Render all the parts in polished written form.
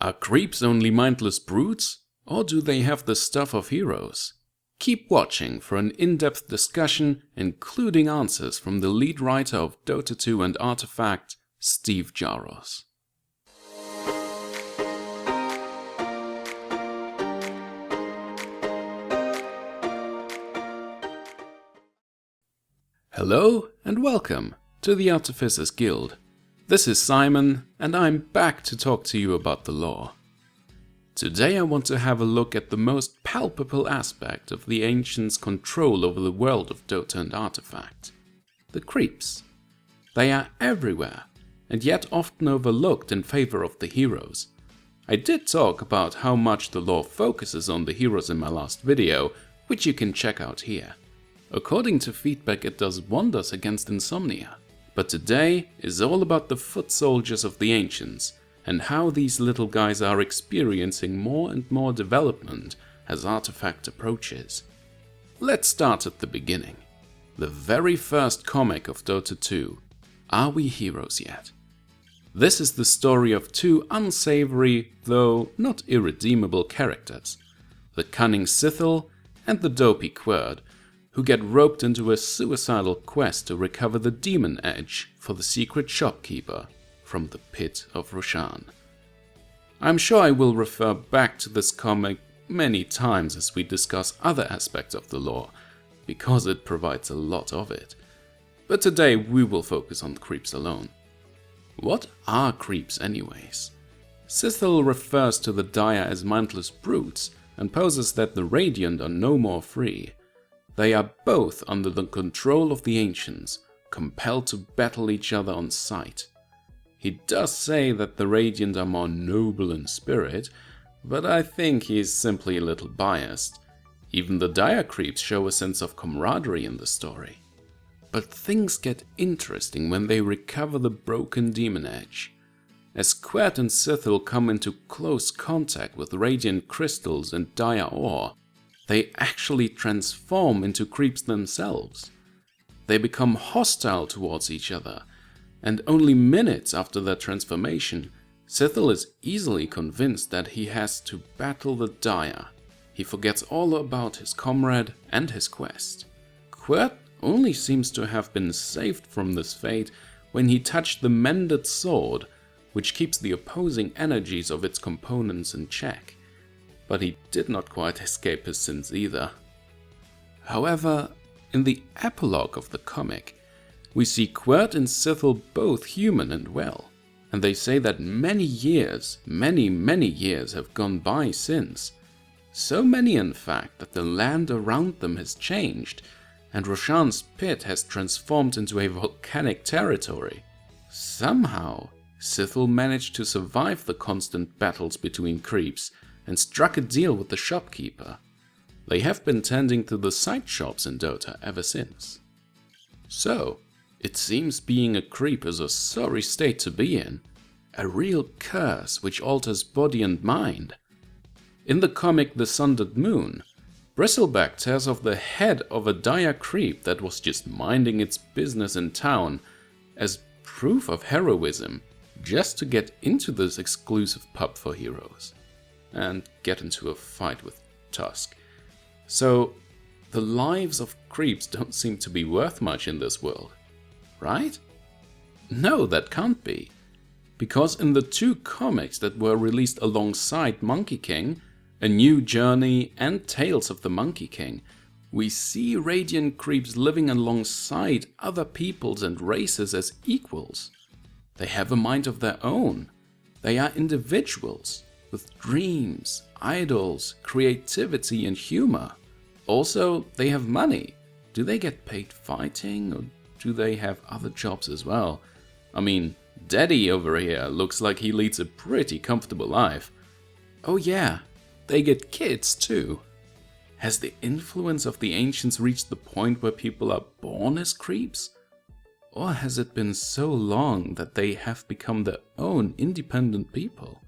Are creeps only mindless brutes, or do they have the stuff of heroes? Keep watching for an in-depth discussion, including answers from the lead writer of Dota 2 and Artifact, Steve Jaros. Hello and welcome to the Artificers Guild. This is Cymen, and I'm back to talk to you about the lore. Today I want to have a look at the most palpable aspect of the Ancients' control over the world of Dota and Artifact. The creeps. They are everywhere, and yet often overlooked in favor of the heroes. I did talk about how much the lore focuses on the heroes in my last video, which you can check out here. According to feedback, it does wonders against insomnia. But today is all about the foot soldiers of the Ancients, and how these little guys are experiencing more and more development as Artifact approaches. Let's start at the beginning. The very first comic of Dota 2, Are We Heroes Yet? This is the story of two unsavory, though not irredeemable characters, the cunning Scythel and the dopey Querd, who get roped into a suicidal quest to recover the demon edge for the secret shopkeeper from the pit of Roshan. I'm sure I will refer back to this comic many times as we discuss other aspects of the lore, because it provides a lot of it. But today we will focus on the creeps alone. What are creeps anyways? Scythel refers to the Dire as mindless brutes and poses that the Radiant are no more free. They are both under the control of the Ancients, compelled to battle each other on sight. He does say that the Radiant are more noble in spirit, but I think he's simply a little biased. Even the Dire creeps show a sense of camaraderie in the story. But things get interesting when they recover the broken demon edge. As Querd and Scythel come into close contact with Radiant crystals and Dire ore, they actually transform into creeps themselves. They become hostile towards each other, and only minutes after their transformation, Scythel is easily convinced that he has to battle the Dire. He forgets all about his comrade and his quest. Querd only seems to have been saved from this fate when he touched the mended sword, which keeps the opposing energies of its components in check. But he did not quite escape his sins either. However, in the epilogue of the comic, we see Querd and Scythel both human and well, and they say that many years have gone by since. So many in fact that the land around them has changed, and Roshan's pit has transformed into a volcanic territory. Somehow, Scythel managed to survive the constant battles between creeps, and struck a deal with the shopkeeper. They have been tending to the side shops in Dota ever since. So, it seems being a creep is a sorry state to be in, a real curse which alters body and mind. In the comic The Sundered Moon, Bristleback tears off the head of a Dire creep that was just minding its business in town as proof of heroism, just to get into this exclusive pub for heroes and get into a fight with Tusk. So, the lives of creeps don't seem to be worth much in this world, right? No, that can't be. Because in the two comics that were released alongside Monkey King, A New Journey and Tales of the Monkey King, we see Radiant creeps living alongside other peoples and races as equals. They have a mind of their own. They are individuals, with dreams, idols, creativity and humor. Also, they have money. Do they get paid fighting, or do they have other jobs as well? I mean, Daddy over here looks like he leads a pretty comfortable life. Oh yeah, they get kids too. Has the influence of the Ancients reached the point where people are born as creeps? Or has it been so long that they have become their own independent people?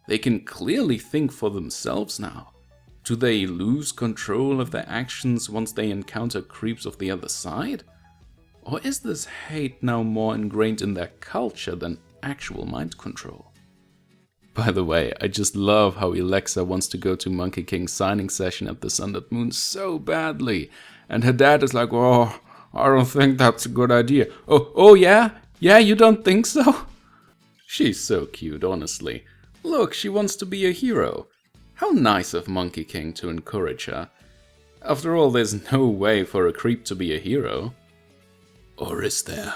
They can clearly think for themselves now. Do they lose control of their actions once they encounter creeps of the other side? Or is this hate now more ingrained in their culture than actual mind control? By the way, I just love how Ilexa wants to go to Monkey King's signing session at the Sundered Moon so badly. And her dad is like, oh, I don't think that's a good idea. Oh yeah? Yeah, you don't think so? She's so cute, honestly. Look, she wants to be a hero. How nice of Monkey King to encourage her. After all, there's no way for a creep to be a hero. Or is there?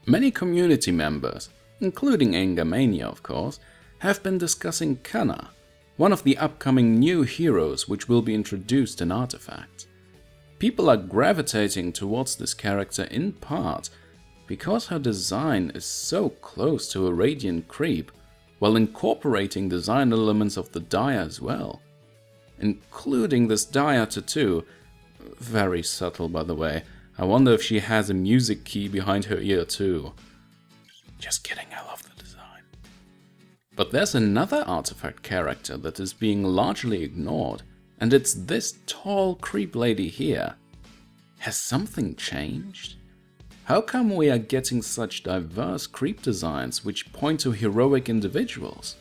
Many community members, including Angermania of course, have been discussing Kanna, one of the upcoming new heroes which will be introduced in Artifact. People are gravitating towards this character in part because her design is so close to a Radiant creep, while incorporating design elements of the Dire as well. Including this Dire tattoo, very subtle by the way. I wonder if she has a music key behind her ear too. Just kidding, I love the design. But there's another Artifact character that is being largely ignored, and it's this tall creep lady here. Has something changed? How come we are getting such diverse creep designs which point to heroic individuals?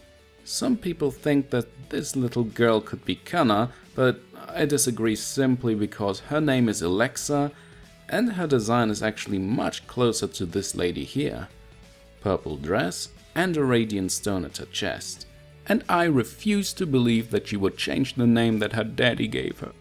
Some people think that this little girl could be Kanna, but I disagree simply because her name is Ilexa and her design is actually much closer to this lady here. Purple dress and a radiant stone at her chest. And I refuse to believe that she would change the name that her daddy gave her.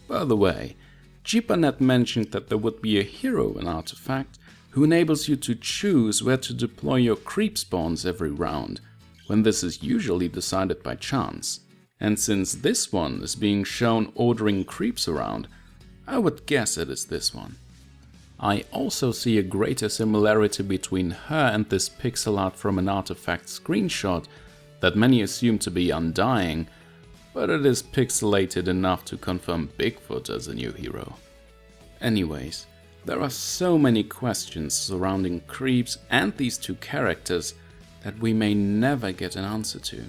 By the way, Jeepanet mentioned that there would be a hero in Artifact who enables you to choose where to deploy your creep spawns every round, when this is usually decided by chance. And since this one is being shown ordering creeps around, I would guess it is this one. I also see a greater similarity between her and this pixel art from an Artifact screenshot that many assume to be Undying, but it is pixelated enough to confirm Bigfoot as a new hero. Anyways, there are so many questions surrounding creeps and these two characters that we may never get an answer to,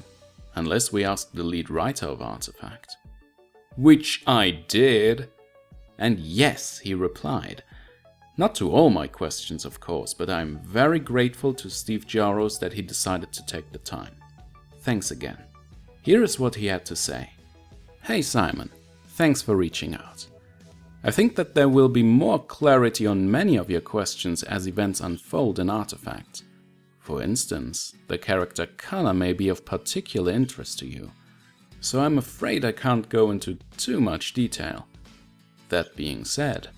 unless we ask the lead writer of Artifact. Which I did! And yes, he replied. Not to all my questions, of course, but I'm very grateful to Steve Jaros that he decided to take the time. Thanks again. Here is what he had to say. Hey Cymen, thanks for reaching out. I think that there will be more clarity on many of your questions as events unfold in Artifact. For instance, the character Kanna may be of particular interest to you, so I'm afraid I can't go into too much detail. That being said,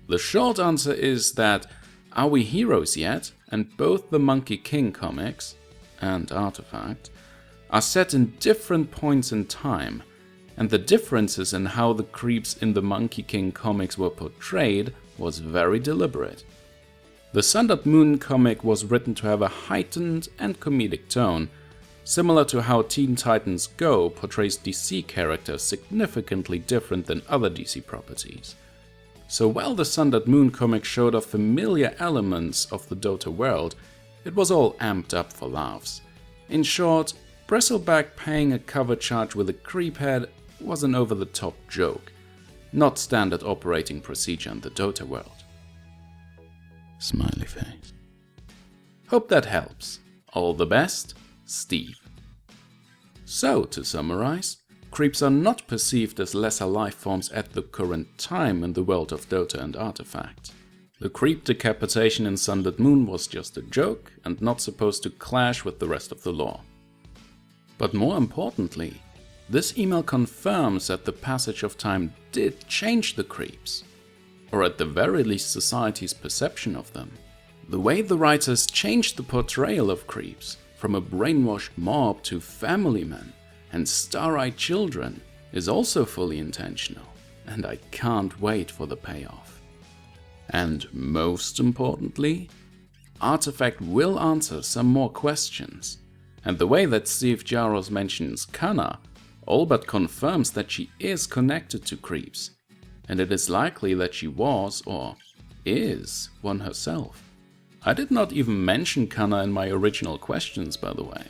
the short answer is that Are We Heroes Yet? And both the Monkey King comics and Artifact are set in different points in time, and the differences in how the creeps in the Monkey King comics were portrayed was very deliberate. The Sundered Moon comic was written to have a heightened and comedic tone, similar to how Teen Titans Go portrays DC characters significantly different than other DC properties. So while the Sundered Moon comic showed off familiar elements of the Dota world, it was all amped up for laughs. In short, Bristleback paying a cover charge with a creep head was an over-the-top joke, not standard operating procedure in the Dota world. Smiley face. Hope that helps. All the best, Steve. So, to summarize, creeps are not perceived as lesser life forms at the current time in the world of Dota and Artifact. The creep decapitation in Sundered Moon was just a joke and not supposed to clash with the rest of the lore. But more importantly, this email confirms that the passage of time did change the creeps, or at the very least society's perception of them. The way the writers changed the portrayal of creeps, from a brainwashed mob to family men and star-eyed children, is also fully intentional, and I can't wait for the payoff. And most importantly, Artifact will answer some more questions, and the way that Steve Jaros mentions Kanna all but confirms that she is connected to creeps, and it is likely that she was, or is, one herself. I did not even mention Kanna in my original questions, by the way.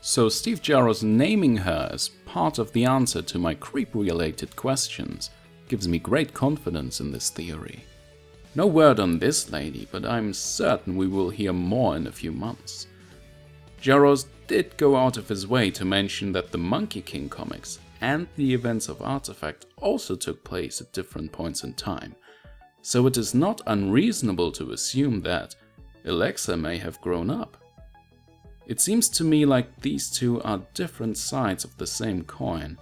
So Steve Jaros naming her as part of the answer to my creep-related questions gives me great confidence in this theory. No word on this lady, but I'm certain we will hear more in a few months. Jaros did go out of his way to mention that the Monkey King comics and the events of Artifact also took place at different points in time, so it is not unreasonable to assume that Ilexa may have grown up. It seems to me like these two are different sides of the same coin.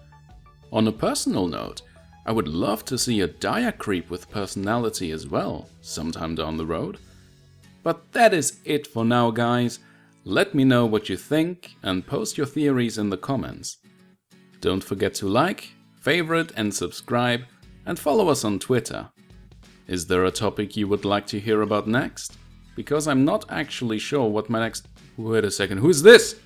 On a personal note, I would love to see a dire creep with personality as well, sometime down the road. But that is it for now, guys. Let me know what you think and post your theories in the comments. Don't forget to like, favorite and subscribe, and follow us on Twitter. Is there a topic you would like to hear about next? Because I'm not actually sure what my next... Wait a second, who's this?